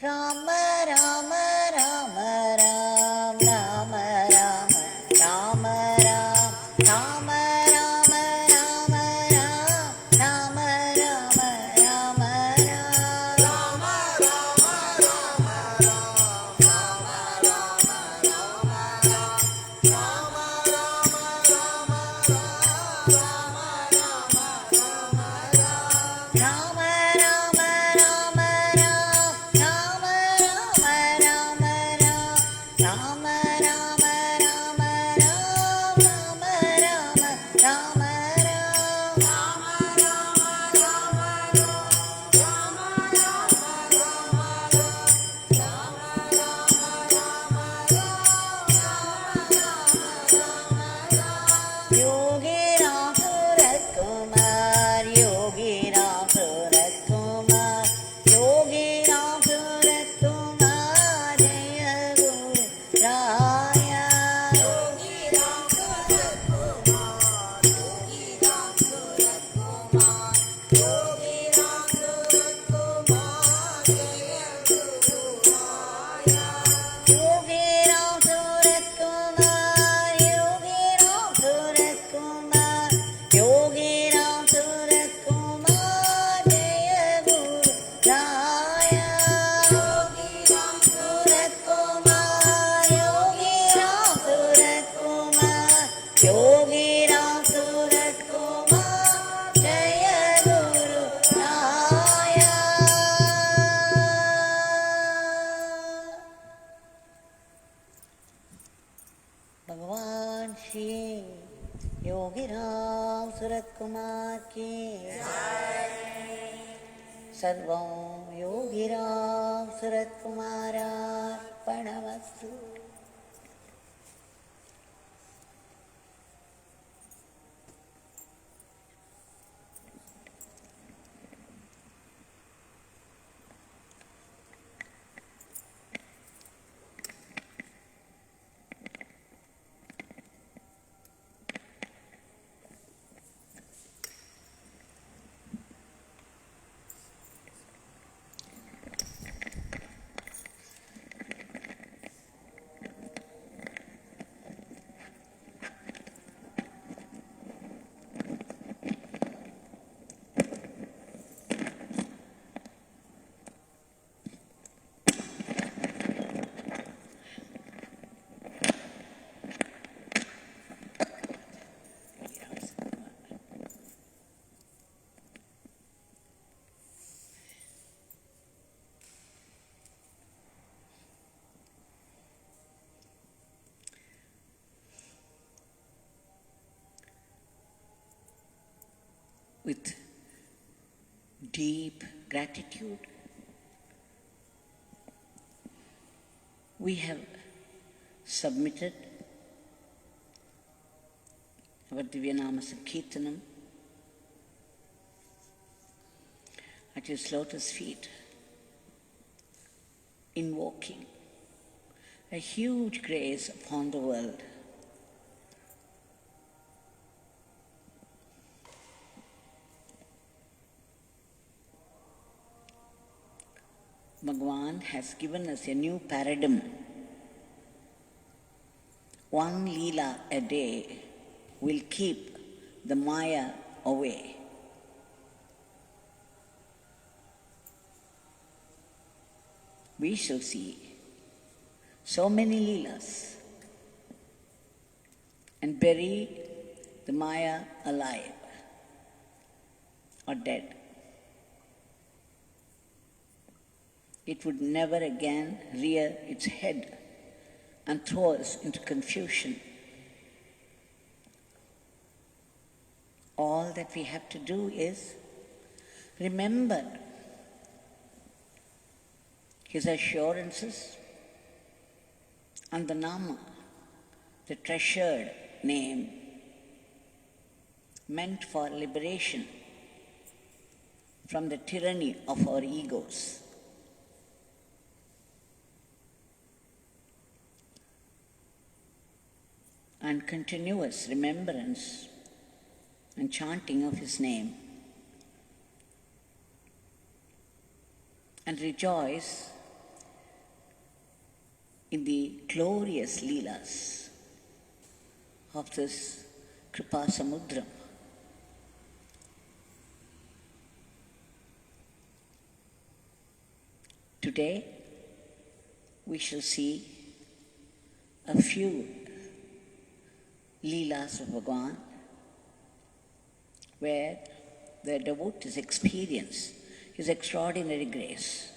Rama Rama Rama Ram Rama Rama Rama Ram Rama Rama Rama Ram Rama Rama Rama Ram Rama Rama Rama Ram Rama Rama Rama Ram Rama Rama Rama Ram Rama Rama Rama Ram Rama Rama Rama Yogi Ramsuratkumar, Yogi Ramsuratkumar, Yogi Ramsuratkumar, Jaya Guru Raya. Yogi Ramsuratkumar, Yogi Ramsuratkumar, Yogi Ramsuratkumar, Jaya Guru Raya. Yogi Ramsuratkumar, Yogi Ramsuratkumar, Yogi Ramsuratkumar, Jaya Guru Raya. Yogi Ramsuratkumar, Yogi Ramsuratkumar, Yogi Ramsuratkumar, Jaya Guru Raya. भगवान श्री योगी रामसूरतकुमार की सर्वं योगी रामसूरतकुमारार्पणमस्तु. With deep gratitude, we have submitted our Divyanama Sankirtanam at His lotus feet, invoking a huge grace upon the world. Bhagwan has given us a new paradigm. One Leela a day will keep the Maya away. We shall see so many Leelas and bury the Maya alive or dead. It would never again rear its head and throw us into confusion. All that we have to do is remember His assurances and the Nama, the treasured name meant for liberation from the tyranny of our egos. And continuous remembrance and chanting of His name, and rejoice in the glorious Leelas of this Kripa Samudram. Today, we shall see a few Leelas of Bhagwan where the devotees experience his extraordinary grace.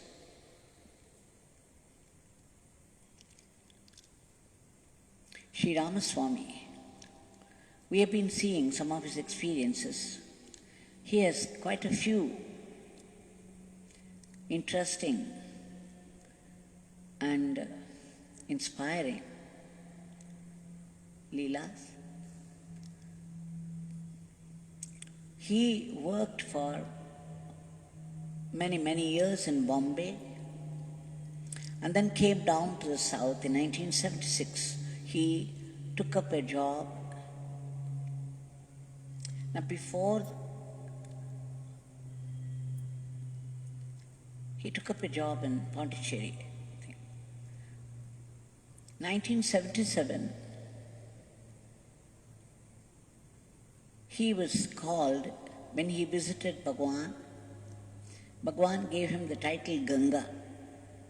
Sri Ramaswamy, we have been seeing some of his experiences. He has quite a few interesting and inspiring Leelas. He worked for many years in Bombay and then came down to the south in 1976. He took up a job. Now before he took up a job in Pondicherry, 1977, he was called, when he visited Bhagwan, Bhagwan gave him the title Ganga.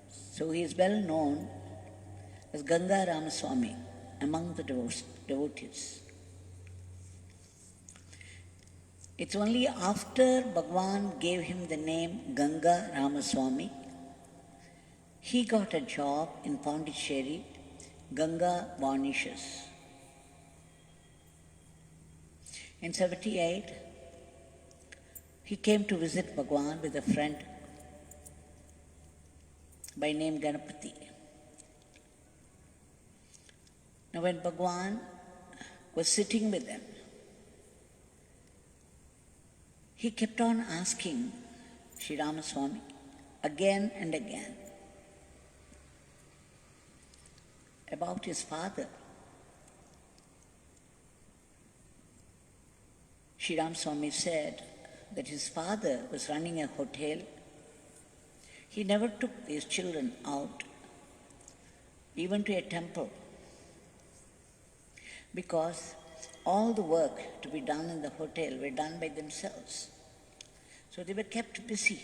So he is well known as Ganga Ramaswamy among the devotees. It's only after Bhagwan gave him the name Ganga Ramaswamy, he got a job in Pondicherry, Ganga Vanishes. In 1978, he came to visit Bhagwan with a friend by name Ganapati. Now when Bhagwan was sitting with them, he kept on asking Sri Ramaswamy again and again about his father. Sri Ramaswamy said that his father was running a hotel. He never took these children out, even to a temple, because all the work to be done in the hotel were done by themselves. So they were kept busy.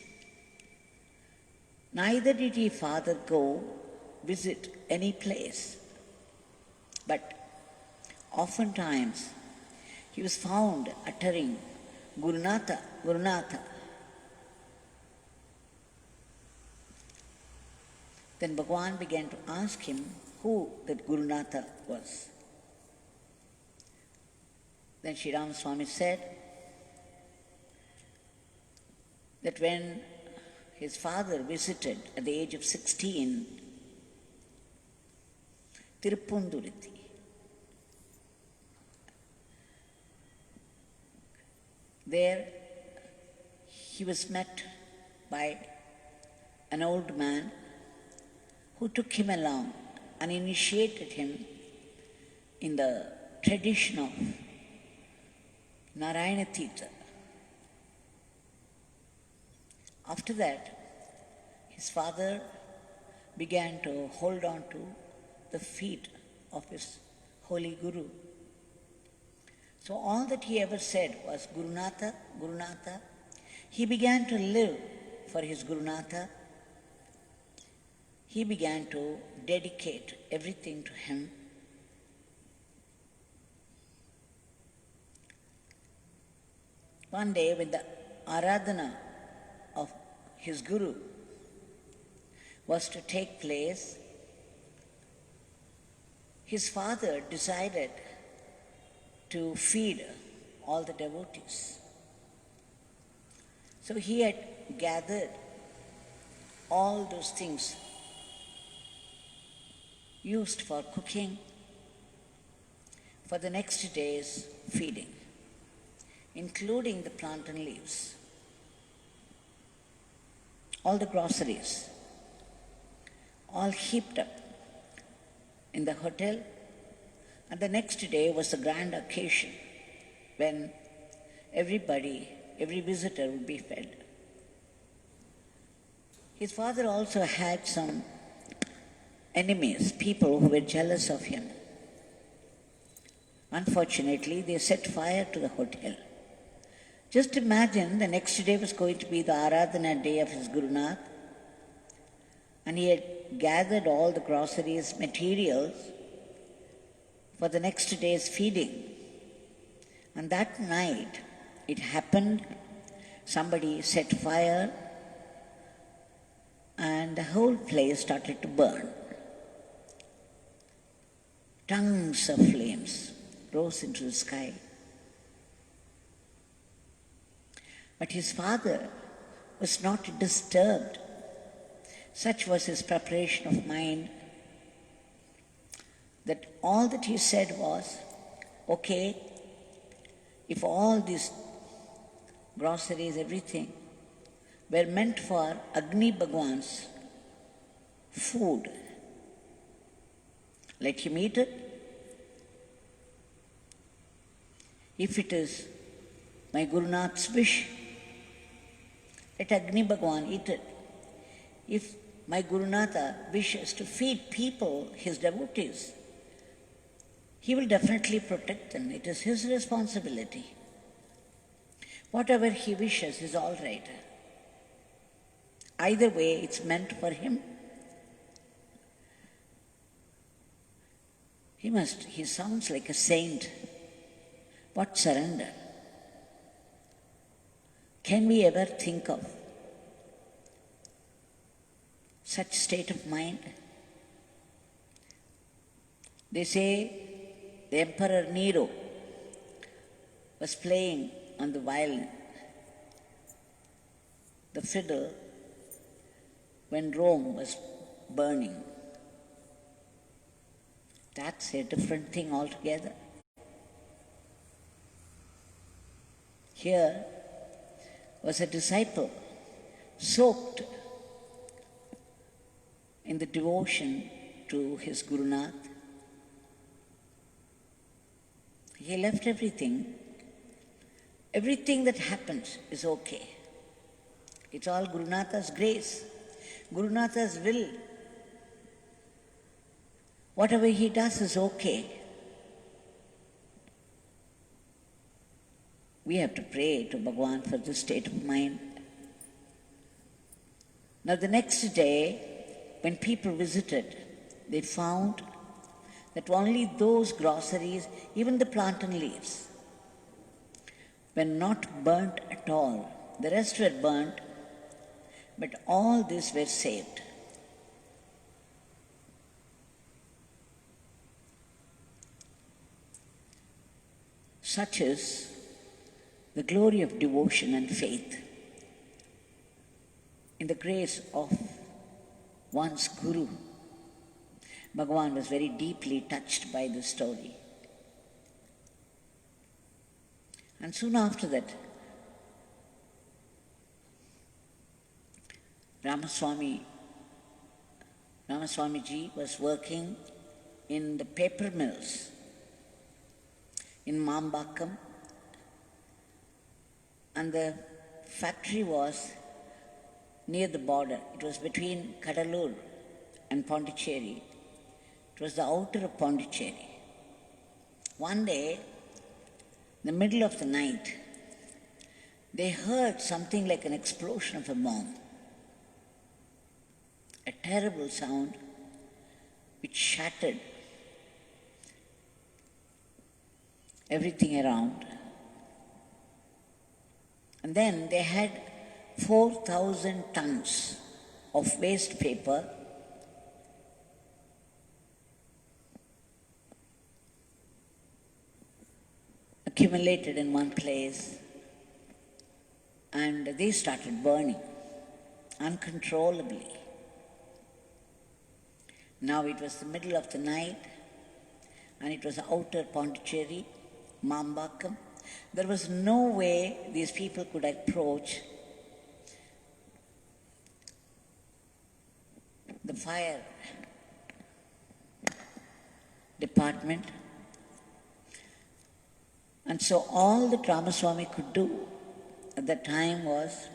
Neither did his father go visit any place, but oftentimes he was found uttering Gurunatha, Gurunatha. Then Bhagwan began to ask him who that Gurunatha was. Then Sri Ramaswamy said that when his father visited at the age of 16 Tirupunduriti, there he was met by an old man who took him along and initiated him in the tradition of Narayana Tirtha. After that, his father began to hold on to the feet of his holy Guru. So all that he ever said was Gurunatha, Gurunatha. He began to live for his Gurunatha. He began to dedicate everything to him. One day when the Aradhana of his Guru was to take place, his father decided to feed all the devotees. So he had gathered all those things used for cooking for the next day's feeding, including the plantain leaves, all the groceries, all heaped up in the hotel. And the next day was the grand occasion when everybody, every visitor would be fed. His father also had some enemies, people who were jealous of him. Unfortunately, they set fire to the hotel. Just imagine the next day was going to be the Aradhana day of his Gurunath, and he had gathered all the groceries, materials for the next day's feeding. And that night, it happened, somebody set fire, and the whole place started to burn. Tongues of flames rose into the sky. But his father was not disturbed. Such was his preparation of mind that all that he said was, okay, if all these groceries, everything, were meant for Agni Bhagwan's food, let him eat it. If it is my Gurunath's wish, let Agni Bhagwan eat it. If my Gurunatha wishes to feed people, his devotees, he will definitely protect them. It is his responsibility. Whatever he wishes is all right. Either way, it's meant for him. He sounds like a saint. What surrender? Can we ever think of such state of mind? They say the Emperor Nero was playing on the violin, the fiddle, when Rome was burning. That's a different thing altogether. Here was a disciple soaked in the devotion to his Gurunath. He left everything. Everything that happens is okay. It's all Gurunatha's grace, Gurunatha's will. Whatever he does is okay. We have to pray to Bhagwan for this state of mind. Now the next day, when people visited, they found that only those groceries, even the plantain leaves, were not burnt at all. The rest were burnt, but all these were saved. Such is the glory of devotion and faith in the grace of one's Guru. Bhagwan was very deeply touched by this story. And soon after that, Ramaswamiji was working in the paper mills in Mambakam, and the factory was near the border. It was between Kadalur and Pondicherry. It was the outer of Pondicherry. One day, in the middle of the night, they heard something like an explosion of a bomb. A terrible sound which shattered everything around. And then they had 4,000 tons of waste paper accumulated in one place, and they started burning uncontrollably. Now it was the middle of the night, and it was outer Pondicherry, Mambakam. There was no way these people could approach the fire department. And so all that Ramaswami could do at that time was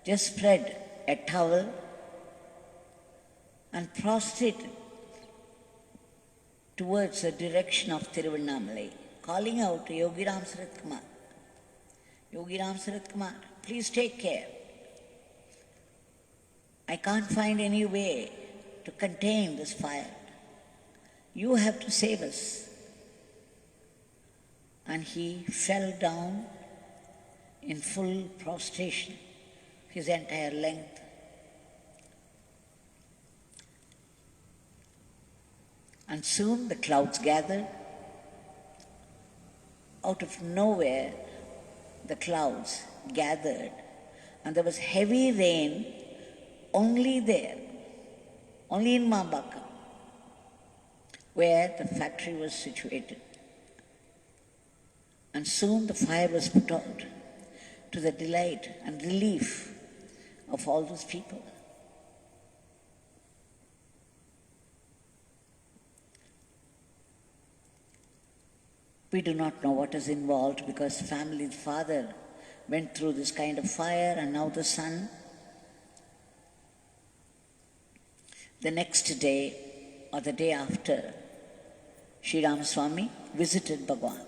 just spread a towel and prostrated towards the direction of Thiruvanamalai, calling out to Yogi Ramsuratkumar, Yogi Ramsuratkumar, please take care. I can't find any way to contain this fire. You have to save us. And he fell down in full prostration, his entire length. And soon the clouds gathered. Out of nowhere, the clouds gathered, and there was heavy rain only there, only in Mambaka, where the factory was situated. And soon the fire was put out, to the delight and relief of all those people. We do not know what is involved because family's father went through this kind of fire, and now the son. The next day or the day after, Sri Ramaswamy visited Bhagwan.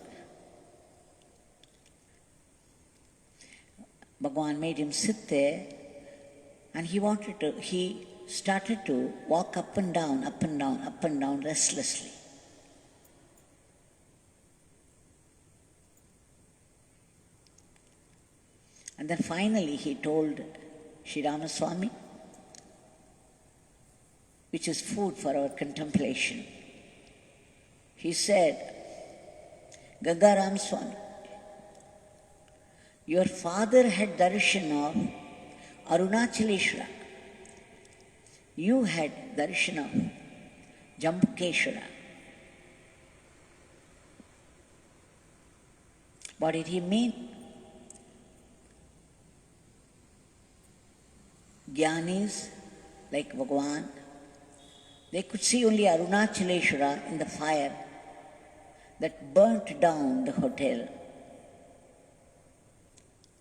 Bhagwan made him sit there, and he started to walk up and down, up and down, up and down restlessly. And then finally he told Sri Ramaswamy, which is food for our contemplation. He said, Ganga Ramaswamy, your father had darshan of Arunachaleshwara. You had darshan of Jambukeshwara. What did he mean? Jnanis, like Bhagwan, they could see only Arunachaleshwara in the fire that burnt down the hotel,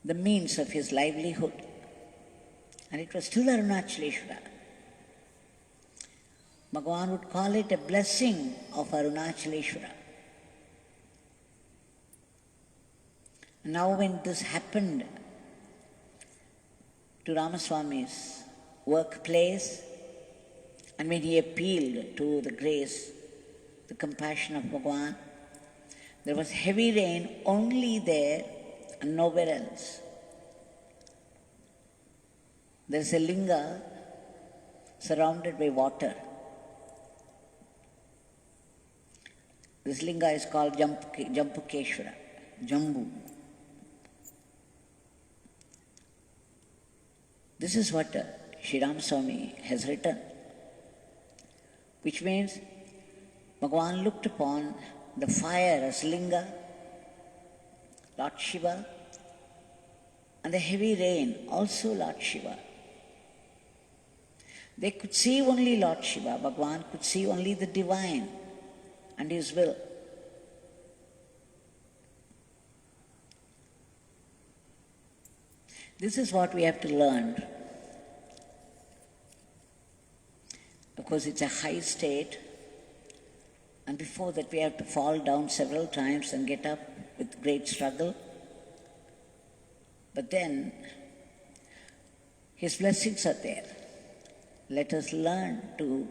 the means of his livelihood. And it was still Arunachaleshwara. Bhagwan would call it a blessing of Arunachaleshwara. And now when this happened to Ramaswamy's workplace, and when he appealed to the grace, the compassion of Bhagwan, there was heavy rain only there and nowhere else. There is a linga surrounded by water. This linga is called Jambukeshwara, Jambu. This is what Sri Ramaswamy has written, which means Bhagwan looked upon the fire as linga, Lord Shiva, and the heavy rain also Lord Shiva. They could see only Lord Shiva. Bhagwan could see only the divine and his will. This is what we have to learn. Of course, it's a high state, and before that we have to fall down several times and get up with great struggle. But then, his blessings are there. Let us learn to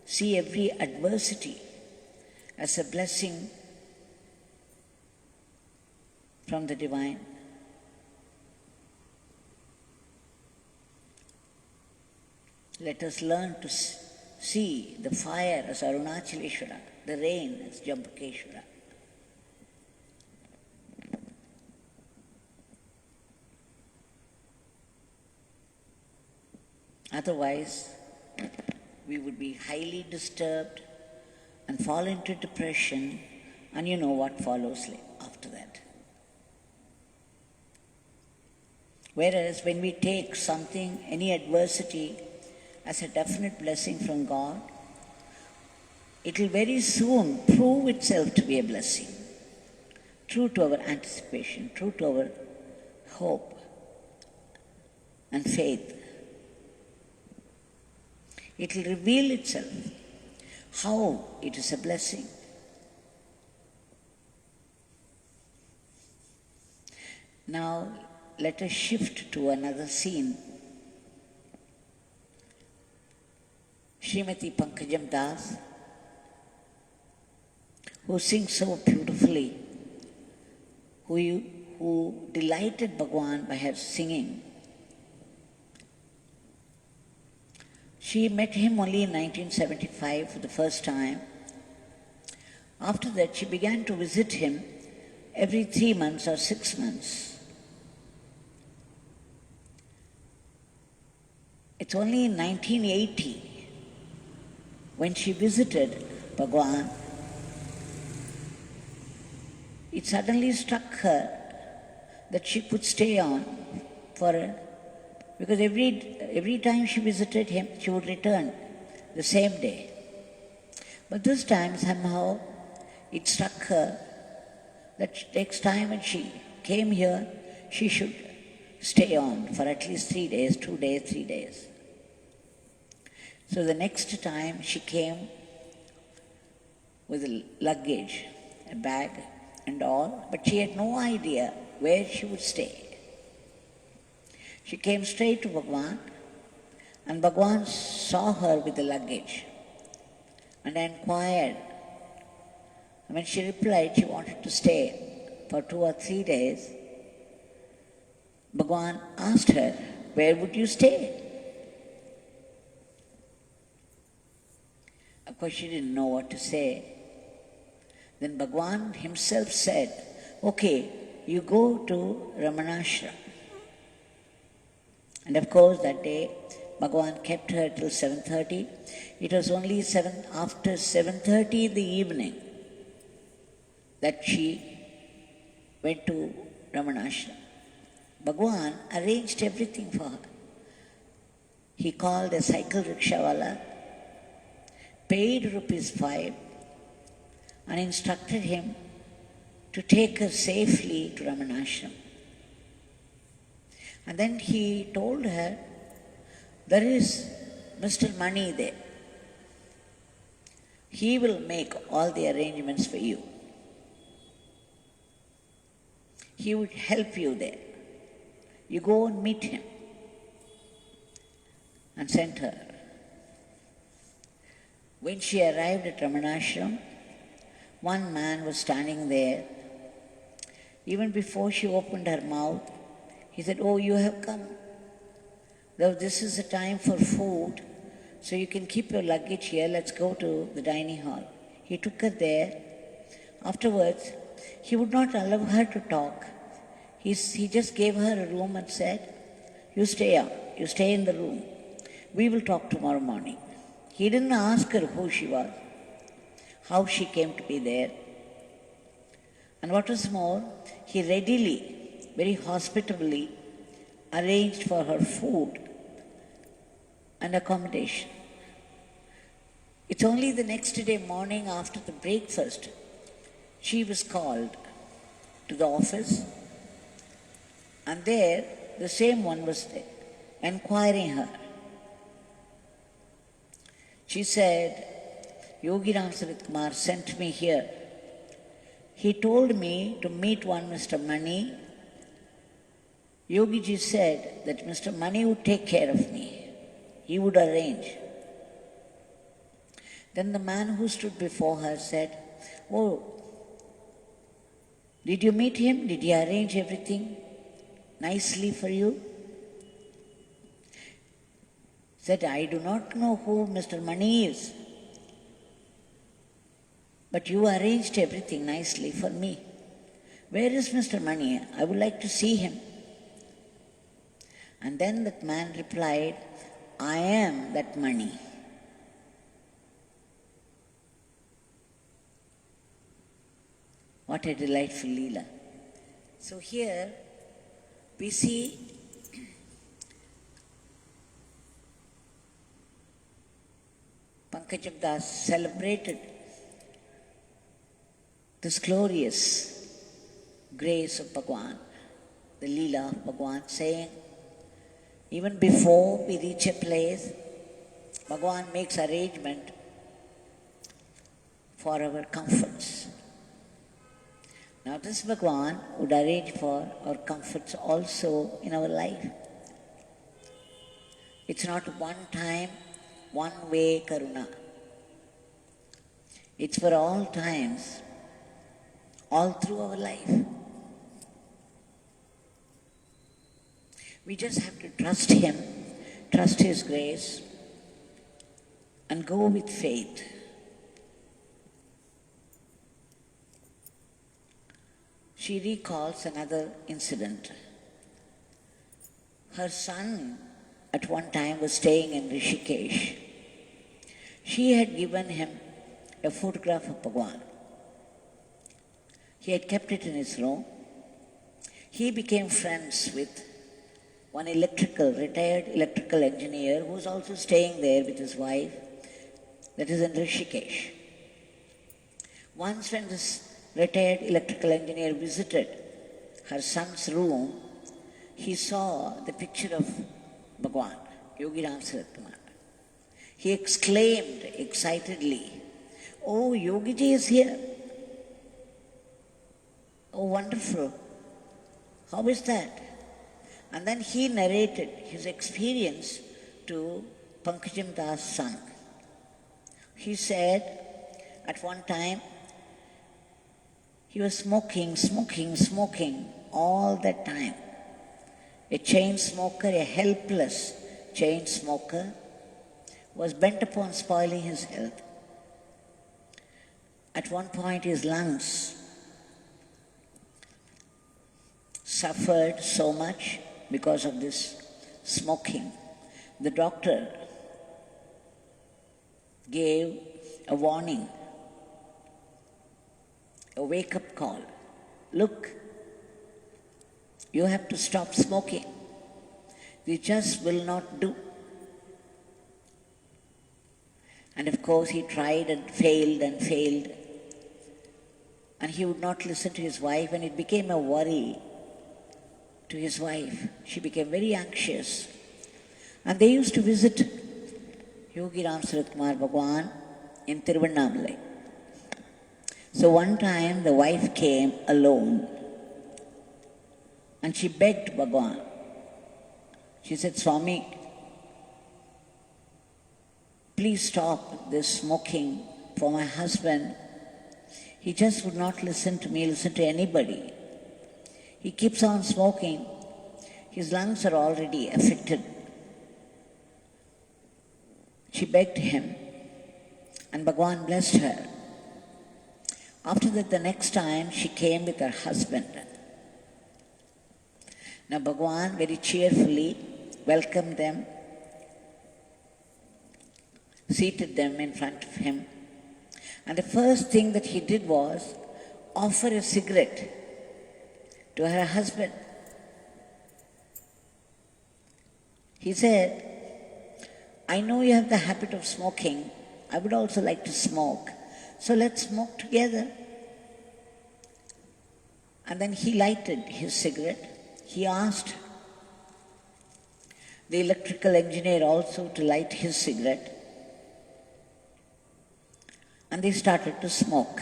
see every adversity as a blessing from the divine. Let us learn to see the fire as Arunachaleshwara, the rain as Jambukeshwara. Otherwise, we would be highly disturbed and fall into depression, and you know what follows after that. Whereas when we take something, any adversity, as a definite blessing from God, it will very soon prove itself to be a blessing, true to our anticipation, true to our hope and faith. It will reveal itself, how it is a blessing. Now, let us shift to another scene. Srimati Pankajam Das, who sings so beautifully, who delighted Bhagwan by her singing. She met him only in 1975 for the first time. After that, she began to visit him every 3 months or 6 months. It's only in 1980, when she visited Bhagwan, it suddenly struck her that she could stay on because every time she visited him, she would return the same day. But this time, somehow, it struck her that next time when she came here, she should stay on for at least 3 days, 2 days, 3 days. So the next time she came with a luggage, a bag and all, but she had no idea where she would stay. She came straight to Bhagwan, and Bhagwan saw her with the luggage and inquired. When she replied she wanted to stay for 2 or 3 days, Bhagwan asked her, "Where would you stay?" Of course, she didn't know what to say. Then Bhagwan himself said, "Okay, you go to Ramanashram." And of course, that day, Bhagwan kept her till 7:30. It was only after 7:30 in the evening that she went to Ramanashram. Bhagwan arranged everything for her. He called a cycle rickshawala, paid ₹5, and instructed him to take her safely to Ramanashram. And then he told her, "There is Mr. Mani there. He will make all the arrangements for you. He would help you there. You go and meet him." And sent her. When she arrived at Ramanashram, one man was standing there. Even before she opened her mouth, he said, "Oh, you have come. Though this is a time for food, so you can keep your luggage here. Let's go to the dining hall." He took her there. Afterwards, he would not allow her to talk. He just gave her a room and said, "You stay up. You stay in the room. We will talk tomorrow morning." He didn't ask her who she was, how she came to be there. And what was more, he readily, very hospitably, arranged for her food and accommodation. It's only the next day morning after the breakfast, she was called to the office, and there the same one was there, enquiring her. She said, "Yogi Ramsuratkumar sent me here. He told me to meet one Mr. Mani. Yogiji said that Mr. Mani would take care of me. He would arrange." Then the man who stood before her said, "Oh, did you meet him? Did he arrange everything nicely for you?" Said, "I do not know who Mr. Mani is, but you arranged everything nicely for me. Where is Mr. Mani? I would like to see him." And then that man replied, "I am that Mani." What a delightful Leela. So here we see Pankajam Das celebrated this glorious grace of Bhagwan, the Leela of Bhagwan, saying, even before we reach a place, Bhagwan makes arrangement for our comforts. Now this Bhagwan would arrange for our comforts also in our life. It's not one time, one way karuna. It's for all times, all through our life. We just have to trust Him, trust His grace, and go with faith. She recalls another incident. Her son at one time was staying in Rishikesh. She had given him a photograph of Bhagwan. He had kept it in his room. He became friends with one retired electrical engineer who was also staying there with his wife, that is in Rishikesh. Once when this retired electrical engineer visited her son's room, he saw the picture of Bhagwan, Yogi Ramsuratkumar. He exclaimed excitedly, "Oh, Yogiji is here. Oh, wonderful. How is that?" And then he narrated his experience to Pankajam Das' son. He said, at one time, he was smoking all that time. A chain smoker, a helpless chain smoker, was bent upon spoiling his health. At one point, his lungs suffered so much because of this smoking. The doctor gave a warning, a wake-up call. Look, you have to stop smoking. This just will not do. And of course he tried and failed. And he would not listen to his wife, and it became a worry to his wife. She became very anxious. And they used to visit Yogi Ramsuratkumar Bhagwan in Thiruvanamalai. So one time the wife came alone and she begged Bhagwan. She said, "Swami, please stop this smoking for my husband. He just would not listen to me, listen to anybody. He keeps on smoking. His lungs are already affected." She begged him, and Bhagwan blessed her. After that, the next time, she came with her husband. Now Bhagwan very cheerfully welcomed them, seated them in front of him. And the first thing that he did was offer a cigarette to her husband. He said, "I know you have the habit of smoking. I would also like to smoke. So let's smoke together." And then he lighted his cigarette. He asked the electrical engineer also to light his cigarette. And they started to smoke.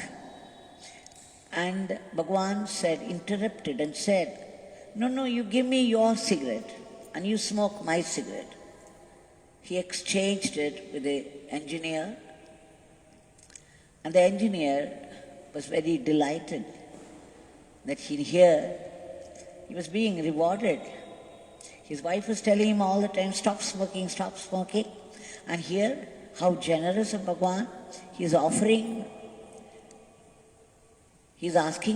And Bhagwan interrupted and said, No, you give me your cigarette and you smoke my cigarette." He exchanged it with the engineer, and the engineer was very delighted that he was being rewarded. His wife was telling him all the time, stop smoking. And here, how generous of Bhagwan, he's asking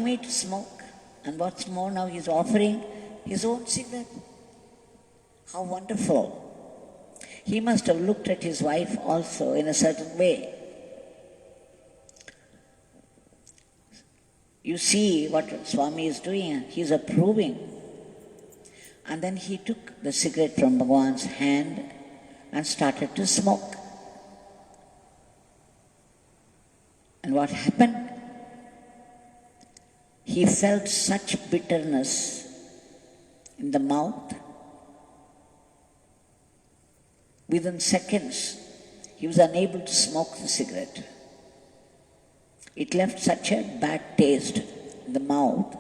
me to smoke. And what's more, now he's offering his own cigarette. How wonderful. He must have looked at his wife also in a certain way. You see what Swami is doing, he's approving. And then he took the cigarette from Bhagwan's hand and started to smoke. And what happened? He felt such bitterness in the mouth. Within seconds, he was unable to smoke the cigarette. It left such a bad taste in the mouth.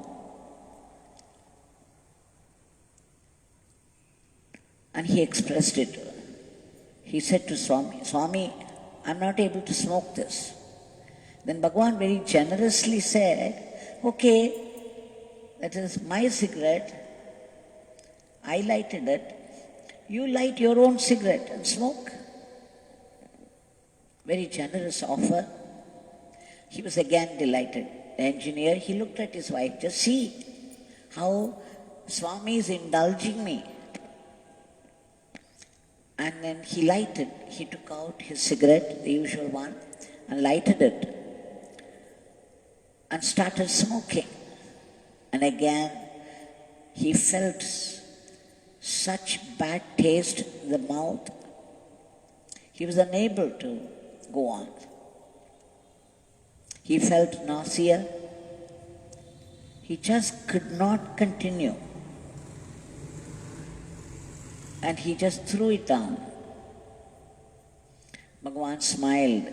And he expressed it. He said to Swami, Swami, I'm not able to smoke this. Then Bhagwan very generously said, okay, that is my cigarette. I lighted it. You light your own cigarette and smoke. Very generous offer. He was again delighted. The engineer, he looked at his wife, just see how Swami is indulging me. And then he lighted, he took out his cigarette, the usual one, and lighted it and started smoking. And again, he felt such bad taste in the mouth, he was unable to go on. He felt nausea. He just could not continue. And he just threw it down. Bhagwan smiled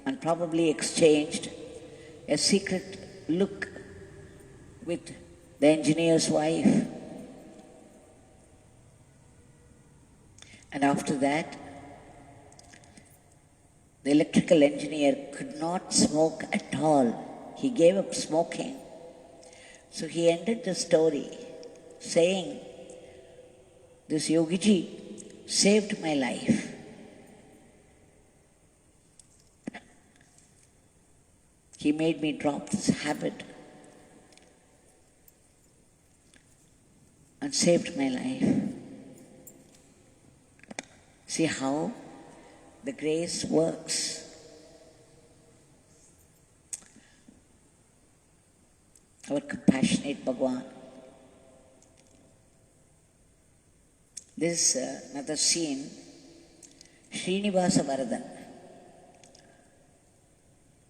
and probably exchanged a secret look with the engineer's wife. And after that, the electrical engineer could not smoke at all. He gave up smoking. So he ended the story saying, this Yogiji saved my life. He made me drop this habit and saved my life. See how the grace works. Our compassionate Bhagwan. This is another scene. Srinivasa Varadan.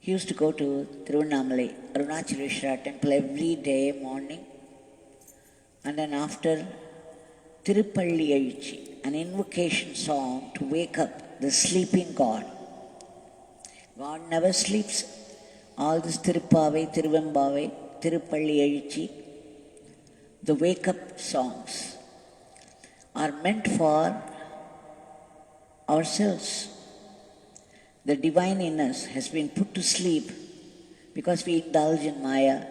He used to go to Thiruvanamalai, Arunachaleshwara temple every day morning. And then after Tirupalli Ezhuchi, an invocation song to wake up the sleeping God. God never sleeps. All this Tirupavai, Tiruvambavai, Tirupalli Ezhuchi, the wake-up songs are meant for ourselves. The divine in us has been put to sleep because we indulge in Maya.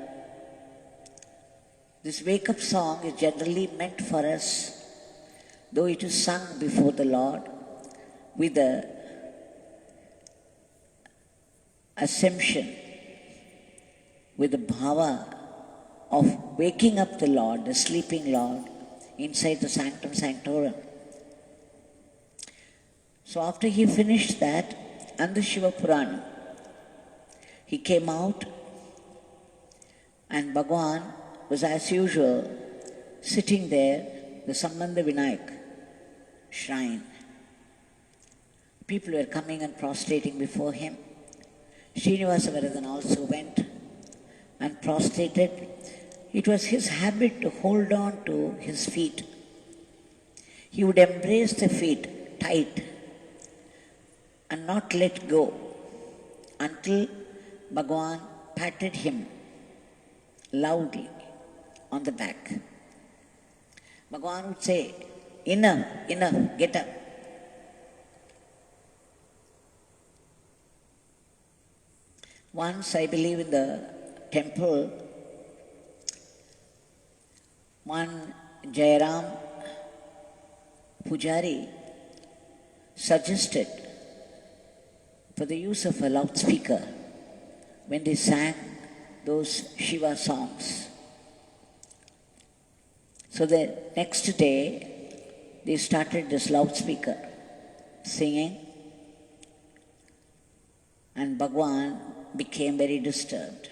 This wake-up song is generally meant for us, though it is sung before the Lord with the assumption, with the bhava of waking up the Lord, the sleeping Lord, inside the sanctum sanctorum. So after he finished that, and the Shiva Purana, he came out and Bhagwan was as usual sitting there, the Sambandha Vinayak shrine. People were coming and prostrating before him. Srinivasa Varadan also went and prostrated. It was his habit to hold on to his feet. He would embrace the feet tight and not let go until Bhagwan patted him loudly on the back. Bhagwan would say, enough, enough, get up. Once, I believe in the temple, one Jayaram Pujari suggested for the use of a loudspeaker when they sang those Shiva songs. So the next day, they started this loudspeaker singing, and Bhagwan became very disturbed.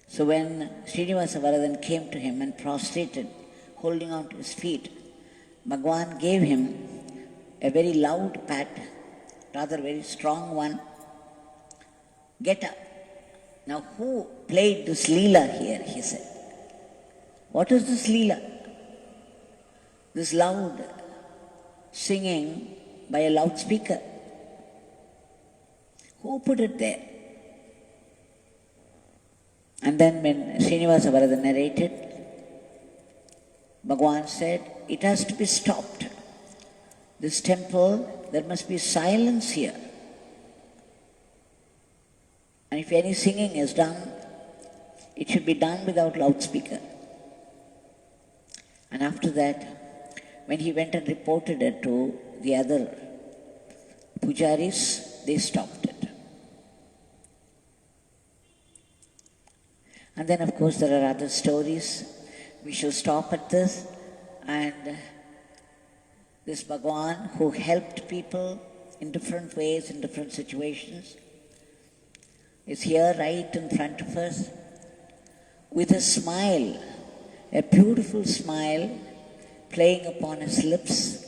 So when Srinivasa Varadan came to him and prostrated, holding on to his feet, Bhagwan gave him a very loud pat, rather very strong one. Get up. Now who played this Leela here, he said. What is this Leela? This loud singing by a loudspeaker. Who put it there? And then when Srinivasa Varada narrated, Bhagwan said, it has to be stopped. This temple, there must be silence here. And if any singing is done, it should be done without loudspeaker. And after that, when he went and reported it to the other pujaris, they stopped it. And then, of course, there are other stories. We shall stop at this. And this Bhagwan who helped people in different ways, in different situations, is here right in front of us with a smile, a beautiful smile playing upon his lips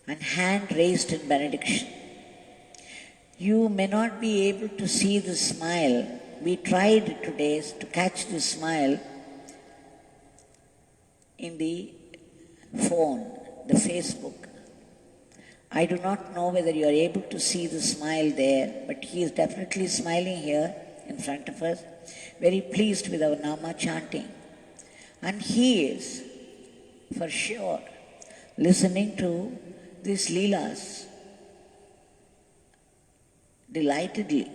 and hand raised in benediction. You may not be able to see the smile. We tried today to catch the smile in the phone, the Facebook. I do not know whether you are able to see the smile there, but he is definitely smiling here in front of us, very pleased with our Nama chanting. And he is, for sure, listening to these Leelas delightedly.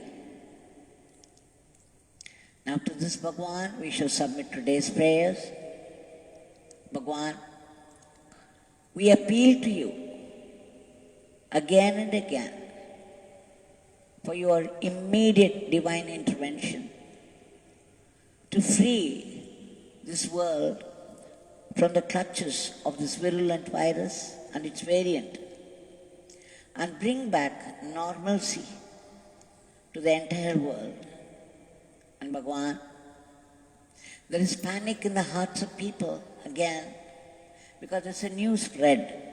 Now to this Bhagwan, we shall submit today's prayers. Bhagwan, we appeal to you again and again for your immediate divine intervention to free this world from the clutches of this virulent virus and its variant and bring back normalcy to the entire world. And Bhagwan, there is panic in the hearts of people again because it's a new spread.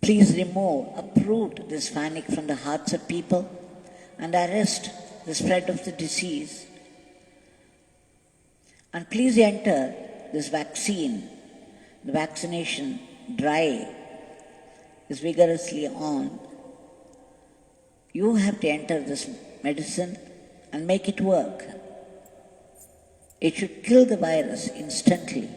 Please uproot this panic from the hearts of people and arrest the spread of the disease. And please enter this vaccine. The vaccination drive is vigorously on. You have to enter this medicine and make it work. It should kill the virus instantly.